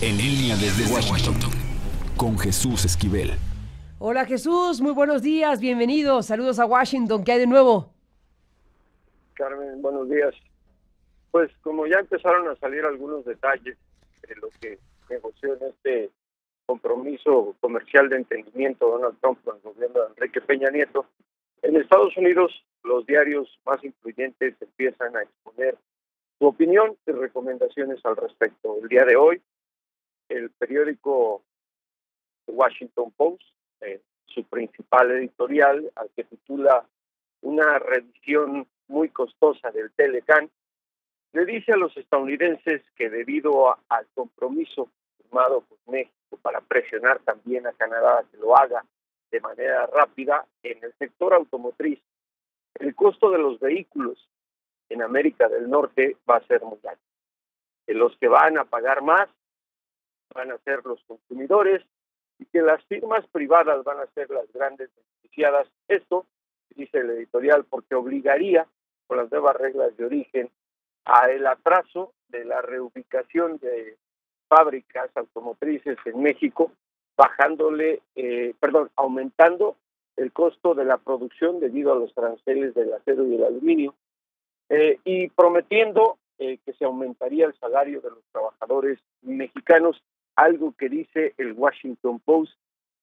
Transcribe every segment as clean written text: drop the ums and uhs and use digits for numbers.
En línea desde Washington, con Jesús Esquivel. Hola Jesús, muy buenos días, bienvenidos, saludos a Washington, ¿qué hay de nuevo? Carmen, buenos días. Pues como ya empezaron a salir algunos detalles de lo que negoció en este compromiso comercial de entendimiento Donald Trump con el gobierno de Enrique Peña Nieto, en Estados Unidos los diarios más influyentes empiezan a exponer su opinión y recomendaciones al respecto. El día de hoy, el periódico Washington Post, su principal editorial, al que titula Una revisión muy costosa del Telecán, le dice a los estadounidenses que debido al compromiso firmado con México para presionar también a Canadá que lo haga de manera rápida en el sector automotriz, el costo de los vehículos en América del Norte va a ser muy alto. Que los que van a pagar más van a ser los consumidores y que las firmas privadas van a ser las grandes beneficiadas. Esto, dice el editorial, porque obligaría con las nuevas reglas de origen a el atraso de la reubicación de fábricas automotrices en México, aumentando el costo de la producción debido a los aranceles del acero y el aluminio, y prometiendo que se aumentaría el salario de los trabajadores mexicanos, algo que dice el Washington Post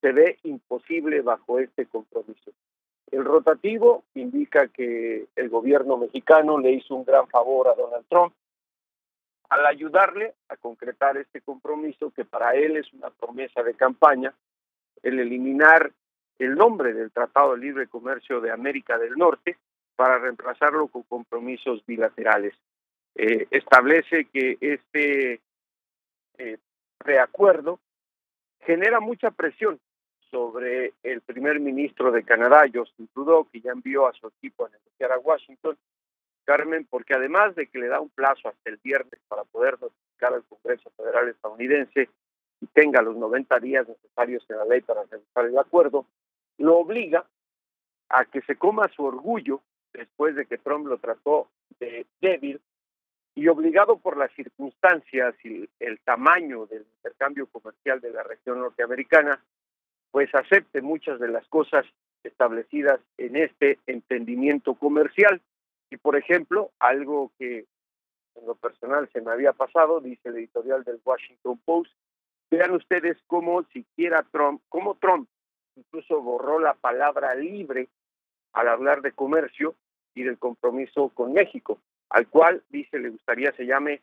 se ve imposible bajo este compromiso. El rotativo indica que el gobierno mexicano le hizo un gran favor a Donald Trump al ayudarle a concretar este compromiso, que para él es una promesa de campaña, el eliminar el nombre del Tratado de Libre Comercio de América del Norte para reemplazarlo con compromisos bilaterales. Establece que este preacuerdo genera mucha presión sobre el primer ministro de Canadá, Justin Trudeau, que ya envió a su equipo a negociar a Washington, Carmen, porque además de que le da un plazo hasta el viernes para poder notificar al Congreso Federal estadounidense y tenga los 90 días necesarios en la ley para realizar el acuerdo, lo obliga a que se coma su orgullo después de que Trump lo trató de débil y obligado por las circunstancias y el tamaño del intercambio comercial de la región norteamericana, pues acepte muchas de las cosas establecidas en este entendimiento comercial. Y por ejemplo, algo que en lo personal se me había pasado, dice el editorial del Washington Post, vean ustedes cómo Trump incluso borró la palabra libre al hablar de comercio y del compromiso con México, al cual, dice, le gustaría se llame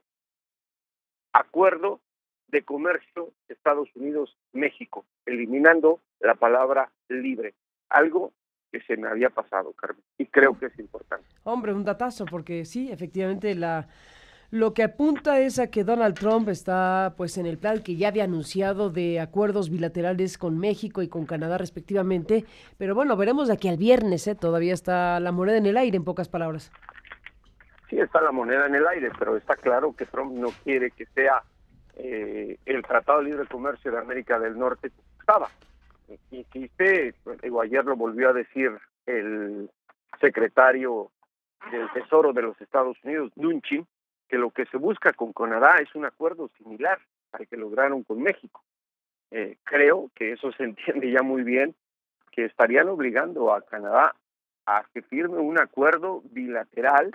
Acuerdo de Comercio Estados Unidos-México, eliminando la palabra libre, algo que se me había pasado, Carmen, y creo que es importante. Hombre, un datazo, porque sí, efectivamente lo que apunta es a que Donald Trump está pues en el plan que ya había anunciado de acuerdos bilaterales con México y con Canadá respectivamente, pero bueno, veremos de aquí al viernes, todavía está la moneda en el aire, en pocas palabras. Sí, está la moneda en el aire, pero está claro que Trump no quiere que sea el Tratado de Libre Comercio de América del Norte como estaba. Insiste, ayer lo volvió a decir el secretario del Tesoro de los Estados Unidos, Mnuchin, que lo que se busca con Canadá es un acuerdo similar al que lograron con México. Creo que eso se entiende ya muy bien, que estarían obligando a Canadá a que firme un acuerdo bilateral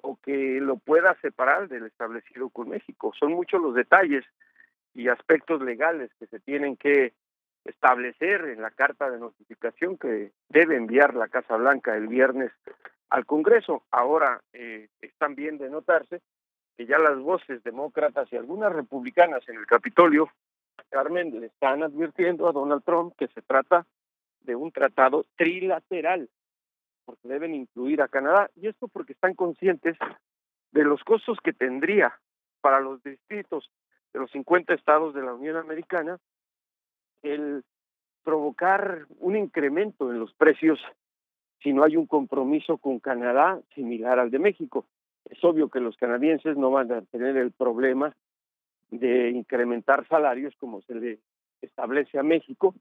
o que lo pueda separar del establecido con México. Son muchos los detalles y aspectos legales que se tienen que establecer en la carta de notificación que debe enviar la Casa Blanca el viernes al Congreso. Ahora están bien de notarse que ya las voces demócratas y algunas republicanas en el Capitolio, Carmen, le están advirtiendo a Donald Trump que se trata de un tratado trilateral, porque deben incluir a Canadá, y esto porque están conscientes de los costos que tendría para los distritos de los 50 estados de la Unión Americana el provocar un incremento en los precios si no hay un compromiso con Canadá similar al de México. Es obvio que los canadienses no van a tener el problema de incrementar salarios como se le establece a México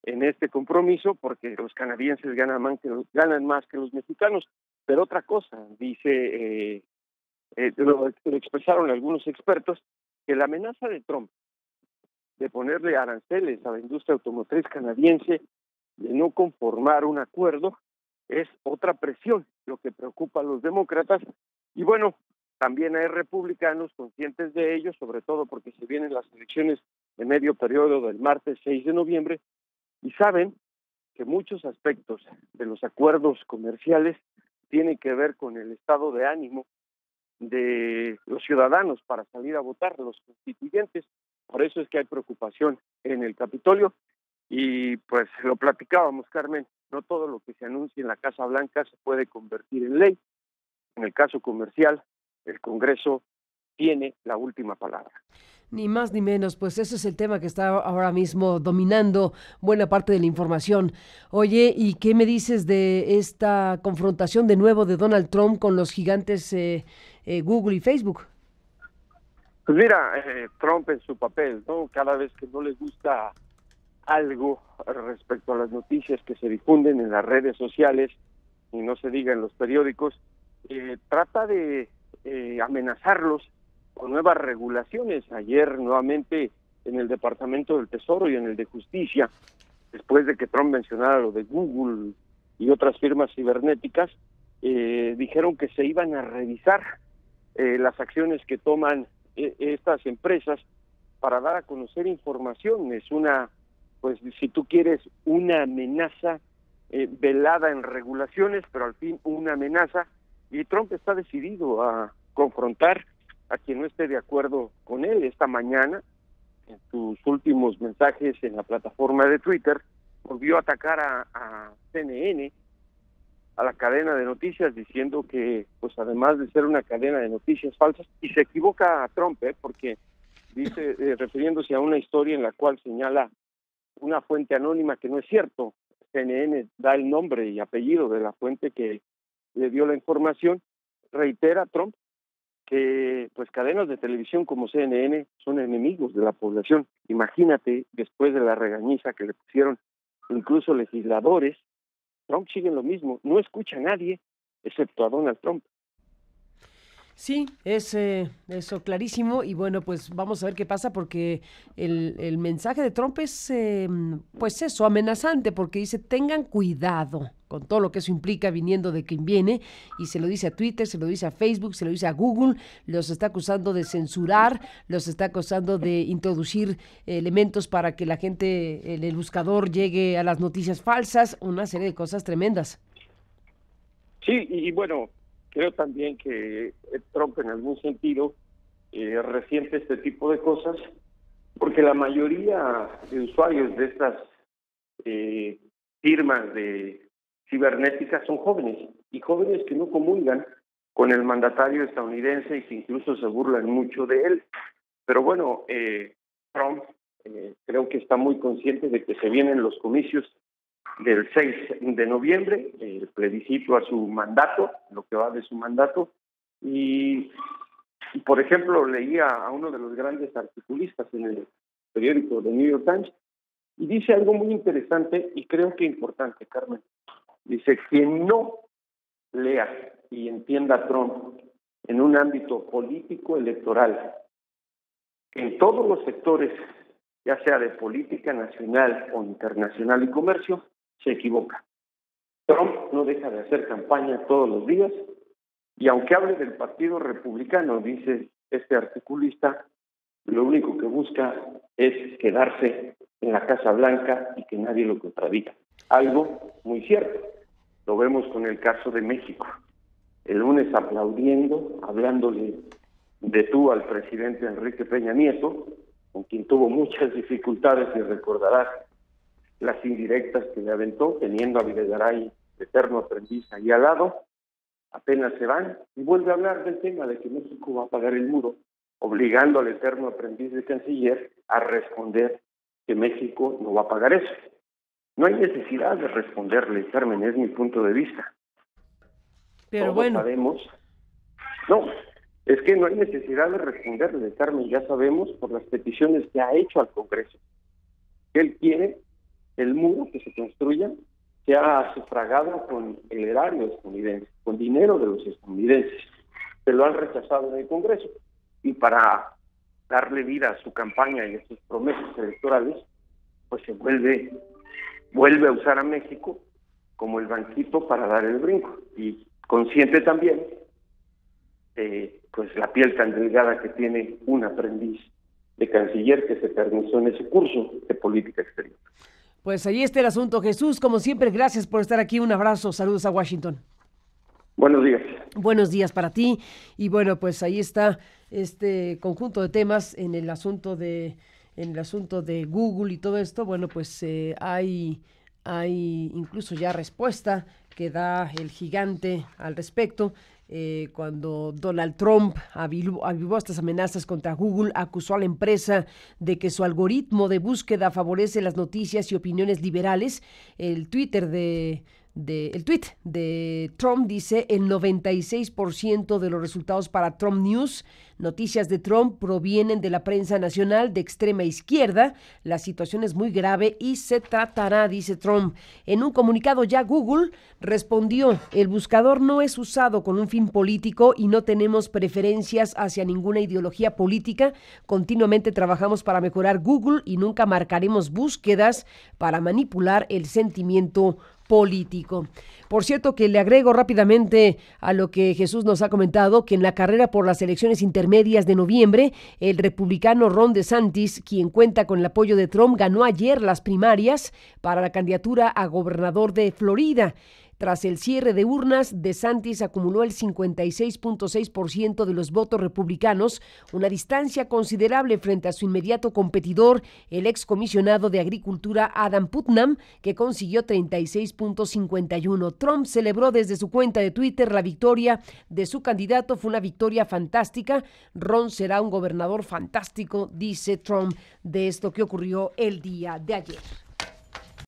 en este compromiso, porque los canadienses ganan más que los mexicanos. Pero otra cosa, dice, lo expresaron algunos expertos, que la amenaza de Trump de ponerle aranceles a la industria automotriz canadiense, de no conformar un acuerdo, es otra presión, lo que preocupa a los demócratas. Y bueno, también hay republicanos conscientes de ello, sobre todo porque se vienen las elecciones de medio periodo del martes 6 de noviembre, y saben que muchos aspectos de los acuerdos comerciales tienen que ver con el estado de ánimo de los ciudadanos para salir a votar, los constituyentes. Por eso es que hay preocupación en el Capitolio, y pues lo platicábamos, Carmen, no todo lo que se anuncia en la Casa Blanca se puede convertir en ley. En el caso comercial, el Congreso tiene la última palabra. Ni más ni menos, pues ese es el tema que está ahora mismo dominando buena parte de la información. Oye, ¿y qué me dices de esta confrontación de nuevo de Donald Trump con los gigantes Google y Facebook? Pues mira, Trump en su papel, ¿no? Cada vez que no le gusta algo respecto a las noticias que se difunden en las redes sociales, y no se diga en los periódicos, trata de amenazarlos con nuevas regulaciones. Ayer nuevamente en el Departamento del Tesoro y en el de Justicia, después de que Trump mencionara lo de Google y otras firmas cibernéticas, dijeron que se iban a revisar las acciones que toman estas empresas para dar a conocer información. Es una, pues si tú quieres, una amenaza velada en regulaciones, pero al fin una amenaza, y Trump está decidido a confrontar a quien no esté de acuerdo con él. Esta mañana, en sus últimos mensajes en la plataforma de Twitter, volvió a atacar a CNN, a la cadena de noticias, diciendo que, pues además de ser una cadena de noticias falsas, y se equivoca a Trump, porque dice, refiriéndose a una historia en la cual señala una fuente anónima que no es cierto. CNN da el nombre y apellido de la fuente que le dio la información. Reitera Trump que pues cadenas de televisión como CNN son enemigos de la población. Imagínate, después de la regañiza que le pusieron incluso legisladores, Trump sigue en lo mismo, no escucha a nadie excepto a Donald Trump. Sí, es eso clarísimo, y bueno, pues vamos a ver qué pasa, porque el mensaje de Trump es, pues eso, amenazante, porque dice, tengan cuidado con todo lo que eso implica viniendo de quien viene, y se lo dice a Twitter, se lo dice a Facebook, se lo dice a Google, los está acusando de censurar, los está acusando de introducir elementos para que la gente, el buscador, llegue a las noticias falsas, una serie de cosas tremendas. Sí, y bueno, creo también que Trump en algún sentido resiente este tipo de cosas, porque la mayoría de usuarios de estas firmas de cibernéticas son jóvenes, y jóvenes que no comulgan con el mandatario estadounidense y que incluso se burlan mucho de él. Pero bueno, Trump creo que está muy consciente de que se vienen los comicios del 6 de noviembre, el plebiscito a su mandato, lo que va de su mandato, y por ejemplo leía a uno de los grandes articulistas en el periódico The New York Times, y dice algo muy interesante y creo que importante, Carmen. Dice, quien no lea y entienda a Trump en un ámbito político electoral, en todos los sectores, ya sea de política nacional o internacional y comercio, se equivoca. Trump no deja de hacer campaña todos los días, y aunque hable del Partido Republicano, dice este articulista, lo único que busca es quedarse en la Casa Blanca y que nadie lo contradiga. Algo muy cierto. Lo vemos con el caso de México. El lunes aplaudiendo, hablándole de tú al presidente Enrique Peña Nieto, con quien tuvo muchas dificultades, y recordarás las indirectas que le aventó, teniendo a Videgaray de eterno aprendiz ahí al lado. Apenas se van y vuelve a hablar del tema de que México va a pagar el muro, obligando al eterno aprendiz de canciller a responder que México no va a pagar eso. No hay necesidad de responderle, Carmen, es mi punto de vista. Pero todos bueno, sabemos. No, es que no hay necesidad de responderle, Carmen, ya sabemos por las peticiones que ha hecho al Congreso. Él quiere el muro que se construya sea sufragado con el erario estadounidense, con dinero de los estadounidenses. Se lo han rechazado en el Congreso. Y para darle vida a su campaña y a sus promesas electorales, pues se vuelve a usar a México como el banquito para dar el brinco, y consciente también pues la piel tan delgada que tiene un aprendiz de canciller que se eternizó en ese curso de política exterior. Pues ahí está el asunto, Jesús. Como siempre, gracias por estar aquí. Un abrazo. Saludos a Washington. Buenos días. Buenos días para ti. Y bueno, pues ahí está este conjunto de temas en el asunto de Google y todo esto. Bueno, pues hay incluso ya respuesta que da el gigante al respecto. Cuando Donald Trump avivó estas amenazas contra Google, acusó a la empresa de que su algoritmo de búsqueda favorece las noticias y opiniones liberales. El tweet de Trump dice: el 96% de los resultados para Trump News, noticias de Trump, provienen de la prensa nacional de extrema izquierda. La situación es muy grave y se tratará, dice Trump. En un comunicado ya Google respondió: el buscador no es usado con un fin político y no tenemos preferencias hacia ninguna ideología política. Continuamente trabajamos para mejorar Google y nunca marcaremos búsquedas para manipular el sentimiento político. Por cierto, que le agrego rápidamente a lo que Jesús nos ha comentado, que en la carrera por las elecciones intermedias de noviembre, el republicano Ron DeSantis, quien cuenta con el apoyo de Trump, ganó ayer las primarias para la candidatura a gobernador de Florida. Tras el cierre de urnas, DeSantis acumuló el 56.6% de los votos republicanos, una distancia considerable frente a su inmediato competidor, el excomisionado de Agricultura Adam Putnam, que consiguió 36.51%. Trump celebró desde su cuenta de Twitter la victoria de su candidato. Fue una victoria fantástica. Ron será un gobernador fantástico, dice Trump, de esto que ocurrió el día de ayer.